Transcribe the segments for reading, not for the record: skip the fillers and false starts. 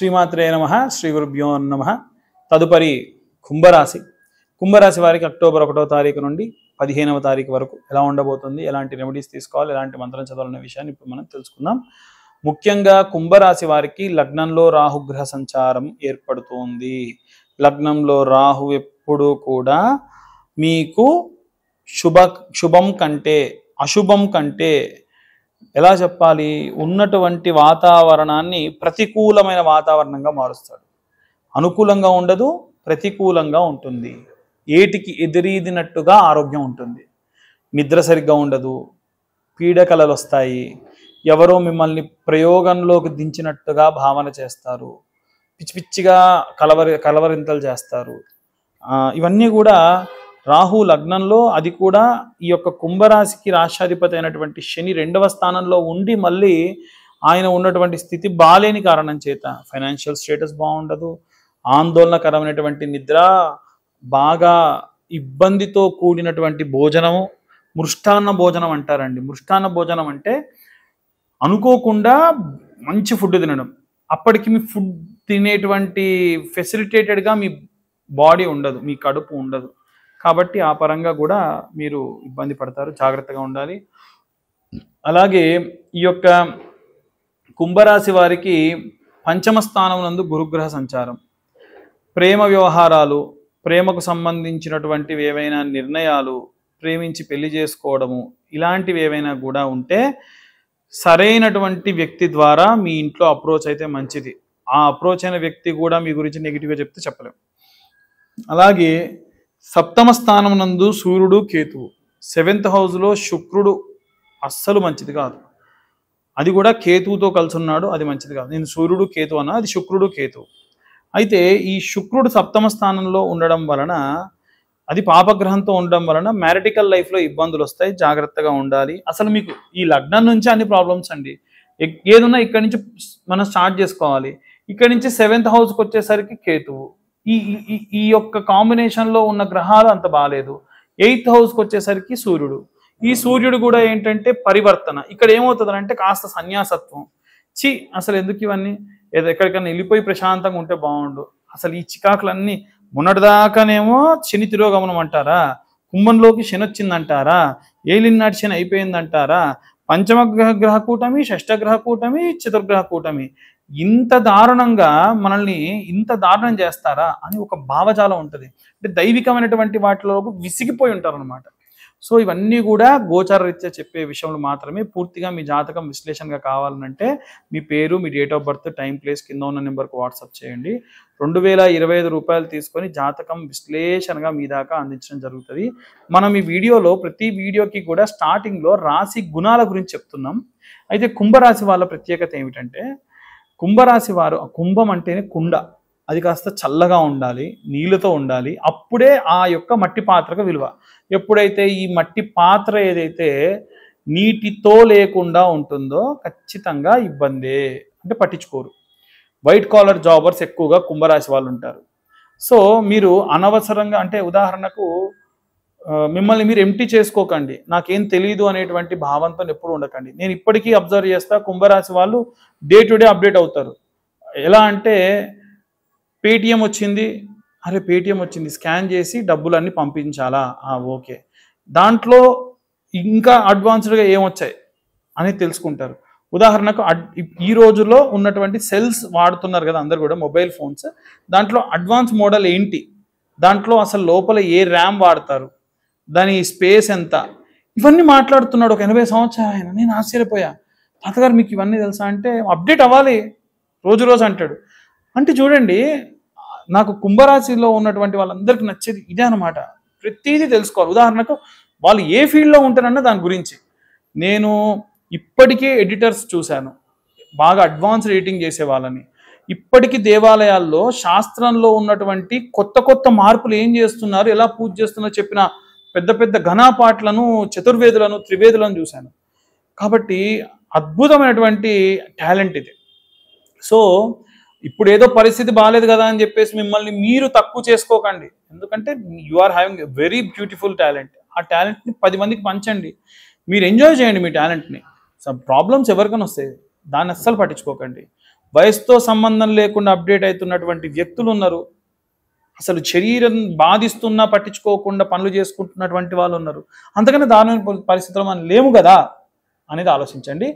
శ్రీమాత్రే నమః శ్రీ గురుభ్యో నమః. తదుపరి కుంభరాశి. కుంభరాశి వారికి అక్టోబర్ 1వ తారీఖు నుండి 15వ తారీఖు వరకు ఎలా ఉండబోతుంది, ఎలాంటి రెమెడీస్ తీసుకోవాలి, ఎలాంటి మంత్రం చదవాలనే విషయాన్ని ఇప్పుడు మనం తెలుసుకుందాం. ముఖ్యంగా కుంభరాశి వారికి లగ్నంలో రాహుగ్రహ సంచారం ఏర్పడుతుంది. లగ్నంలో రాహు ఎప్పుడు కూడా మీకు శుభం కంటే అశుభం కంటే ఎలా చెప్పాలి, ఉన్నటువంటి వాతావరణాన్ని ప్రతికూలమైన వాతావరణంగా మారుస్తాడు. అనుకూలంగా ఉండదు, ప్రతికూలంగా ఉంటుంది. ఏటికి ఎదురీదినట్టుగా ఆరోగ్యం ఉంటుంది. నిద్ర సరిగ్గా ఉండదు, పీడకలలు వస్తాయి, ఎవరో మిమ్మల్ని ప్రయోగంలోకి దించినట్టుగా భావన చేస్తారు, పిచ్చి పిచ్చిగా కలవరింతలు చేస్తారు. ఇవన్నీ కూడా రాహు లగ్నంలో, అది కూడా ఈ యొక్క కుంభరాశికి రాష్ట్రాధిపతి అయినటువంటి శని 2వ స్థానంలో ఉండి మళ్ళీ ఆయన ఉన్నటువంటి స్థితి బాలేని కారణం చేత ఫైనాన్షియల్ స్టేటస్ బాగుండదు, ఆందోళనకరమైనటువంటి నిద్ర, బాగా ఇబ్బందితో కూడినటువంటి భోజనము, మృష్టాన్న భోజనం అంటారండి. మృష్టాన్న భోజనం అంటే అనుకోకుండా మంచి ఫుడ్ తినడం, అప్పటికి మీ ఫుడ్ తినేటువంటి ఫెసిలిటేటెడ్గా మీ బాడీ ఉండదు, మీ కడుపు ఉండదు. కాబట్టి ఆ పరంగా కూడా మీరు ఇబ్బంది పడతారు, జాగ్రత్తగా ఉండాలి. అలాగే ఈ యొక్క కుంభరాశి వారికి 5వ స్థానం నందు గురుగ్రహ సంచారం. ప్రేమ వ్యవహారాలు, ప్రేమకు సంబంధించినటువంటివి ఏవైనా నిర్ణయాలు, ప్రేమించి పెళ్లి చేసుకోవడము, ఇలాంటివి ఏవైనా కూడా ఉంటే సరైనటువంటి వ్యక్తి ద్వారా మీ ఇంట్లో అప్రోచ్ అయితే మంచిది. ఆ అప్రోచ్ అయిన వ్యక్తి కూడా మీ గురించి నెగిటివ్గా చెప్తే చెప్పలేం. అలాగే 7వ స్థానం నందు సూర్యుడు కేతువు, 7th హౌస్లో శుక్రుడు అస్సలు మంచిది కాదు. అది కూడా కేతువుతో కలిసి ఉన్నాడు, అది మంచిది కాదు. నేను సూర్యుడు కేతు అన్నా, అది శుక్రుడు కేతువు. అయితే ఈ శుక్రుడు 7వ స్థానంలో ఉండడం వలన, అది పాపగ్రహంతో ఉండడం వలన మ్యారిటికల్ లైఫ్లో ఇబ్బందులు వస్తాయి, జాగ్రత్తగా ఉండాలి. అసలు మీకు ఈ లగ్నం నుంచి అన్ని ప్రాబ్లమ్స్ అండి. ఏదున్నా ఇక్కడి నుంచి మనం స్టార్ట్ చేసుకోవాలి. ఇక్కడి నుంచి 7th హౌస్కి వచ్చేసరికి కేతువు, ఈ యొక్క కాంబినేషన్లో ఉన్న గ్రహాలు అంత బాగాలేదు. 8th హౌస్కి వచ్చేసరికి సూర్యుడు. ఈ సూర్యుడు కూడా ఏంటంటే పరివర్తన. ఇక్కడ ఏమవుతుంది అంటే కాస్త సన్యాసత్వం. అసలు ఎందుకు ఇవన్నీ, ఏదో ఎక్కడికన్నా వెళ్ళిపోయి ప్రశాంతంగా ఉంటే బాగుండు. అసలు ఈ చికాకులన్నీ మొన్నటిదాకానేమో శని తిరోగమనం అంటారా, కుంభంలోకి శని వచ్చిందంటారా, ఏలినాటి శని అయిపోయిందంటారా, పంచమ గ్రహ కూటమి, షష్ఠగ్రహ కూటమి, చతుర్గ్రహ కూటమి, ఇంత దారుణంగా మనల్ని ఇంత దారుణం చేస్తారా అని ఒక భావజాలం ఉంటుంది. అంటే దైవికమైనటువంటి వాటిలో విసిగిపోయి ఉంటారు అనమాట. సో ఇవన్నీ కూడా గోచార రీత్యా చెప్పే విషయంలో మాత్రమే. పూర్తిగా మీ జాతకం విశ్లేషణగా కావాలంటే మీ పేరు, మీ date of birth, time, place కింద ఉన్న నెంబర్కి వాట్సాప్ చేయండి. 2025 రూపాయలు తీసుకొని జాతకం విశ్లేషణగా మీ దాకా అందించడం జరుగుతుంది. మనం ఈ వీడియోలో ప్రతి వీడియోకి కూడా స్టార్టింగ్లో రాశి గుణాల గురించి చెప్తున్నాం. అయితే కుంభరాశి వాళ్ళ ప్రత్యేకత ఏమిటంటే, కుంభరాశి వారు, కుంభం అంటేనే కుండ, అది కాస్త చల్లగా ఉండాలి, నీళ్ళతో ఉండాలి. అప్పుడే ఆ యొక్క మట్టి పాత్రకు విలువ. ఎప్పుడైతే ఈ మట్టి పాత్ర ఏదైతే నీటితో లేకుండా ఉంటుందో ఖచ్చితంగా ఇబ్బందే, అంటే పట్టించుకోరు. వైట్ కాలర్ జాబర్స్ ఎక్కువగా కుంభరాశి వాళ్ళు ఉంటారు. సో మీరు అనవసరంగా, అంటే ఉదాహరణకు మిమ్మల్ని మీరు ఎంటీ చేసుకోకండి, నాకేం తెలియదు అనేటువంటి భావంతో ఎప్పుడు ఉండకండి. నేను ఇప్పటికీ అబ్జర్వ్ చేస్తా, కుంభరాశి వాళ్ళు డే టు డే అప్డేట్ అవుతారు. ఎలా అంటే పేటిఎం వచ్చింది, అరే పేటిఎం వచ్చింది, స్కాన్ చేసి డబ్బులన్నీ పంపించాలా, ఓకే, దాంట్లో ఇంకా అడ్వాన్స్డ్గా ఏమొచ్చాయి అని తెలుసుకుంటారు. ఉదాహరణకు ఈ రోజుల్లో ఉన్నటువంటి సెల్స్ వాడుతున్నారు కదా అందరు కూడా, మొబైల్ ఫోన్స్, దాంట్లో అడ్వాన్స్ మోడల్ ఏంటి, దాంట్లో అసలు లోపల ఏ ర్యామ్ వాడతారు, దాని స్పేస్ ఎంత, ఇవన్నీ మాట్లాడుతున్నాడు ఒక 80 సంవత్సరాలు ఆయన. నేను ఆశ్చర్యపోయా, తాతగారు మీకు ఇవన్నీ తెలుసా అంటే, అప్డేట్ అవ్వాలి రోజు అంటాడు. అంటే చూడండి, నాకు కుంభరాశిలో ఉన్నటువంటి వాళ్ళందరికీ నచ్చేది ఇదే అనమాట. ప్రతిదీ తెలుసుకోవాలి. ఉదాహరణకు వాళ్ళు ఏ ఫీల్డ్లో ఉంటారన్న దాని గురించి. నేను ఇప్పటికే ఎడిటర్స్ చూశాను, బాగా అడ్వాన్స్ రేటింగ్ చేసే వాళ్ళని. ఇప్పటికీ దేవాలయాల్లో శాస్త్రంలో ఉన్నటువంటి కొత్త మార్పులు ఏం చేస్తున్నారు, ఎలా పూజ చేస్తున్నారో చెప్పిన పెద్ద ఘనాపాట్లను, చతుర్వేదులను, త్రివేదులను చూశాను. కాబట్టి అద్భుతమైనటువంటి టాలెంట్ ఇది. సో ఇప్పుడు ఏదో పరిస్థితి బాగాలేదు కదా అని చెప్పేసి మిమ్మల్ని మీరు తక్కువ చేసుకోకండి. ఎందుకంటే you are having a very beautiful talent. ఆ టాలెంట్ని 10 మందికి పంచండి, మీరు ఎంజాయ్ చేయండి మీ టాలెంట్ని. ప్రాబ్లమ్స్ ఎవరికైనా వస్తాయి, దాన్ని అస్సలు పట్టించుకోకండి. వయసుతో సంబంధం లేకుండా అప్డేట్ అవుతున్నటువంటి వ్యక్తులు ఉన్నారు. అసలు శరీరం బాధిస్తున్నా పట్టించుకోకుండా పనులు చేసుకుంటున్నటువంటి వాళ్ళు ఉన్నారు. అంతకన్నా దారుణమైన పరిస్థితుల్లో మనం లేము కదా అనేది ఆలోచించండి.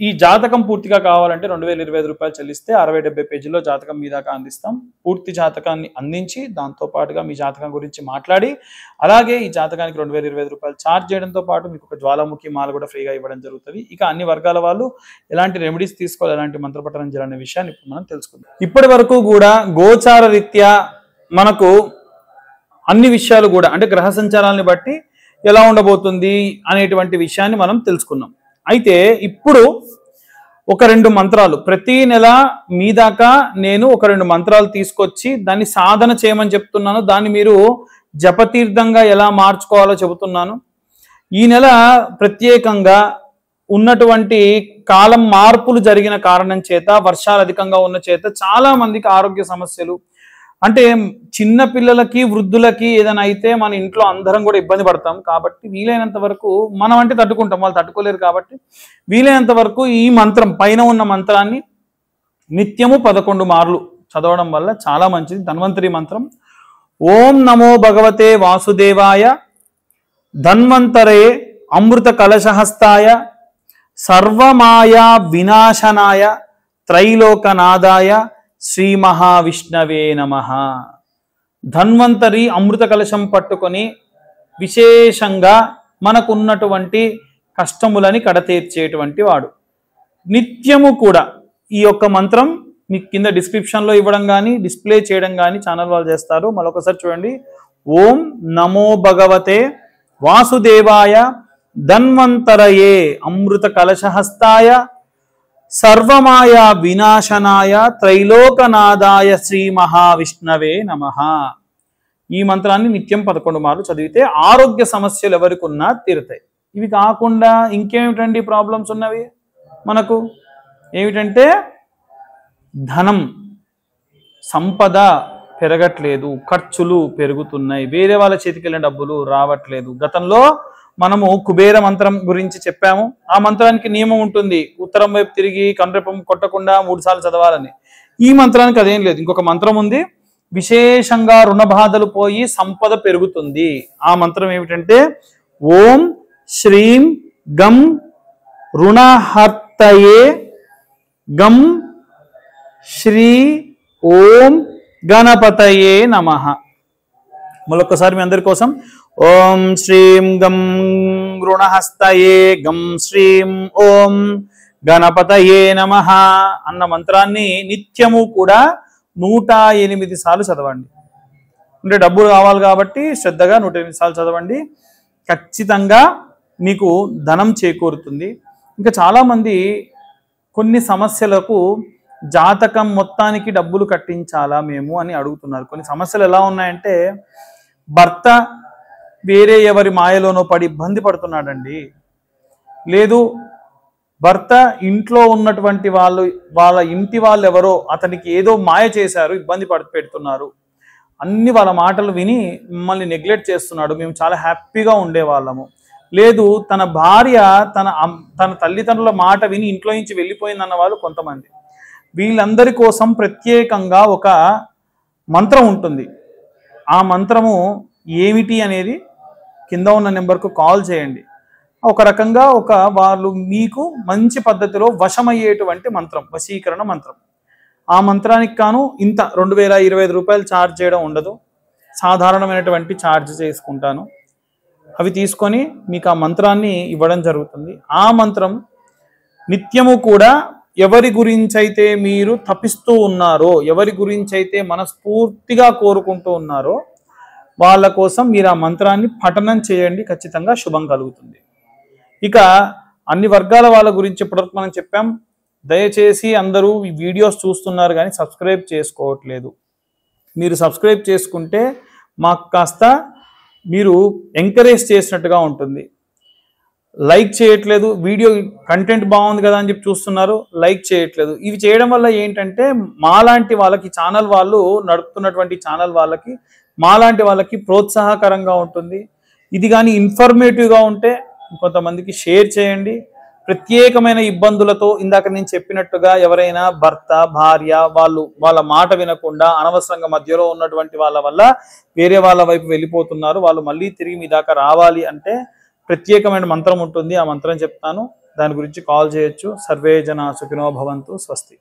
ఈ జాతకం పూర్తిగా కావాలంటే 2025 రూపాయలు చెల్లిస్తే 60-70 పేజీల్లో జాతకం మీ దాకా అందిస్తాం. పూర్తి జాతకాన్ని అందించి దాంతో పాటుగా మీ జాతకం గురించి మాట్లాడి, అలాగే ఈ జాతకానికి 2025 రూపాయలు ఛార్జ్ చేయడంతో పాటు మీకు ఒక జ్వాలాముఖి మాల కూడా ఫ్రీగా ఇవ్వడం జరుగుతుంది. ఇక అన్ని వర్గాల వాళ్ళు ఎలాంటి రెమెడీస్ తీసుకోవాలి, ఎలాంటి మంత్రపఠనం చేయాలనే విషయాన్ని ఇప్పుడు మనం తెలుసుకుందాం. ఇప్పటి వరకు కూడా గోచార రీత్యా మనకు అన్ని విషయాలు కూడా అంటే గ్రహ సంచారాలను బట్టి ఎలా ఉండబోతుంది అనేటువంటి విషయాన్ని మనం తెలుసుకున్నాం. అయితే ఇప్పుడు ఒక 2 మంత్రాలు ప్రతి నెల మీ దాకా నేను ఒక 2 మంత్రాలు తీసుకొచ్చి దాన్ని సాధన చేయమని చెప్తున్నాను. దాన్ని మీరు జపతీర్థంగా ఎలా మార్చుకోవాలో చెబుతున్నాను. ఈ నెల ప్రత్యేకంగా ఉన్నటువంటి కాలం మార్పులు జరిగిన కారణం చేత, వర్షాలు అధికంగా ఉన్న చేత చాలా మందికి ఆరోగ్య సమస్యలు, అంటే చిన్న పిల్లలకి వృద్ధులకి ఏదైనా అయితే మన ఇంట్లో అందరం కూడా ఇబ్బంది పడతాం. కాబట్టి వీలైనంత వరకు మనం అంటే తట్టుకుంటాం, వాళ్ళు తట్టుకోలేరు. కాబట్టి వీలైనంత వరకు ఈ మంత్రం పైన ఉన్న మంత్రాన్ని నిత్యము 11 మార్లు చదవడం వల్ల చాలా మంచిది. ధన్వంతరి మంత్రం. ఓం నమో భగవతే వాసుదేవాయ ధన్వంతరే అమృత కలశహస్తాయ సర్వమాయా వినాశనాయ త్రైలోకనాదాయ శ్రీ మహావిష్ణవే నమః. ధన్వంతరి అమృత కలశం పట్టుకొని విశేషంగా మనకున్నటువంటి కష్టములని కడతీర్చేటువంటి వాడు. నిత్యము కూడా ఈ యొక్క మంత్రం మీకు కింద డిస్క్రిప్షన్లో ఇవ్వడం కానీ డిస్ప్లే చేయడం కానీ ఛానల్ వాళ్ళు చేస్తారు. మరొకసారి చూడండి. ఓం నమో భగవతే వాసుదేవాయ ధన్వంతరయే అమృత కలశహస్తాయ సర్వమాయా వినాశనాయ త్రైలోకనాదాయ శ్రీ మహావిష్ణవే నమః. ఈ మంత్రాన్ని నిత్యం 11 మార్లు చదివితే ఆరోగ్య సమస్యలు ఎవరికి ఉన్నా తీరుతాయి. ఇవి కాకుండా ఇంకేమిటండి ప్రాబ్లమ్స్ ఉన్నవి మనకు? ఏమిటంటే ధనం, సంపద పెరగట్లేదు, ఖర్చులు పెరుగుతున్నాయి, వేరే వాళ్ళ చేతికి వెళ్ళిన డబ్బులు రావట్లేదు. గతంలో మనము కుబేర మంత్రం గురించి చెప్పాము. ఆ మంత్రానికి నియమం ఉంటుంది, ఉత్తరం వైపు తిరిగి కనురెప్పం కొట్టకుండా 3 సార్లు చదవాలని. ఈ మంత్రానికి అదేం లేదు. ఇంకొక మంత్రం ఉంది, విశేషంగా రుణ బాధలు పోయి సంపద పెరుగుతుంది. ఆ మంత్రం ఏమిటంటే ఓం శ్రీం గం రుణహర్తయే గం శ్రీ ఓం గణపతయే నమః. మరొకసారి మీ అందరి కోసం ఓం శ్రీం గం రుణహస్తయే గం శ్రీం ఓం గణపతయే నమః అన్న మంత్రాన్ని నిత్యము కూడా 108 సార్లు చదవండి. అంటే డబ్బులు కావాలి కాబట్టి శ్రద్ధగా 108 సార్లు చదవండి. ఖచ్చితంగా మీకు ధనం చేకూరుతుంది. ఇంకా చాలామంది కొన్ని సమస్యలకు జాతకం మొత్తానికి డబ్బులు కట్టించాలా మేము అని అడుగుతున్నారు. కొన్ని సమస్యలు ఎలా ఉన్నాయంటే భర్త వేరే ఎవరి మాయలోనో పడి ఇబ్బంది పడుతున్నాడండి, లేదు భర్త ఇంట్లో ఉన్నటువంటి వాళ్ళ ఇంటి వాళ్ళు ఎవరో అతనికి ఏదో మాయ చేశారు, ఇబ్బంది పెడుతున్నారు, అన్ని వాళ్ళ మాటలు విని మిమ్మల్ని నెగ్లెక్ట్ చేస్తున్నాడు, మేము చాలా హ్యాపీగా ఉండేవాళ్ళము, లేదు తన భార్య తన తల్లిదండ్రుల మాట విని ఇంట్లో నుంచి వెళ్ళిపోయిందన్న వాళ్ళు కొంతమంది. వీళ్ళందరి కోసం ప్రత్యేకంగా ఒక మంత్రం ఉంటుంది. ఆ మంత్రము ఏమిటి అనేది కింద ఉన్న నెంబర్కు కాల్ చేయండి. ఒక రకంగా వాళ్ళు మీకు మంచి పద్ధతిలో వశమయ్యేటువంటి మంత్రం, వశీకరణ మంత్రం. ఆ మంత్రానికి కాను ఇంత 2025 రూపాయలు ఛార్జ్ చేయడం ఉండదు, సాధారణమైనటువంటి ఛార్జ్ చేసుకుంటాను. అవి తీసుకొని మీకు ఆ మంత్రాన్ని ఇవ్వడం జరుగుతుంది. ఆ మంత్రం నిత్యము కూడా ఎవరి గురించి అయితే మీరు తపిస్తూ ఉన్నారో, ఎవరి గురించి అయితే మనస్ఫూర్తిగా కోరుకుంటూ ఉన్నారో వాళ్ళ కోసం మీరు ఆ మంత్రాన్ని పఠనం చేయండి, ఖచ్చితంగా శుభం కలుగుతుంది. ఇక అన్ని వర్గాల వాళ్ళ గురించి ఇప్పటివరకు మనం చెప్పాం. దయచేసి అందరూ ఈ వీడియోస్ చూస్తున్నారు కానీ సబ్స్క్రైబ్ చేసుకోవట్లేదు. మీరు సబ్స్క్రైబ్ చేసుకుంటే మాకు కాస్త మీరు ఎంకరేజ్ చేసినట్టుగా ఉంటుంది. లైక్ చేయట్లేదు, వీడియో కంటెంట్ బాగుంది కదా అని చెప్పి చూస్తున్నారు, లైక్ చేయట్లేదు. ఇవి చేయడం వల్ల ఏంటంటే మాలాంటి వాళ్ళకి, ఛానల్ వాళ్ళు నడుపుతున్నటువంటి ఛానల్ వాళ్ళకి, మాలాంటి వాళ్ళకి ప్రోత్సాహకరంగా ఉంటుంది. ఇది కానీ ఇన్ఫర్మేటివ్గా ఉంటే కొంతమందికి షేర్ చేయండి. ప్రత్యేకమైన ఇబ్బందులతో ఇందాక నేను చెప్పినట్టుగా ఎవరైనా భర్త భార్య వాళ్ళ మాట వినకుండా అనవసరంగా మధ్యలో ఉన్నటువంటి వాళ్ళ వల్ల వేరే వాళ్ళ వైపు వెళ్ళిపోతున్నారు, వాళ్ళు మళ్ళీ తిరిగి మీ దాకా రావాలి అంటే ప్రత్యేకమైన మంత్రం ఉంటుంది, ఆ మంత్రం చెప్తాను, దాని గురించి కాల్ చేయొచ్చు. సర్వే జనా సుఖినో భవంతు. స్వస్తి.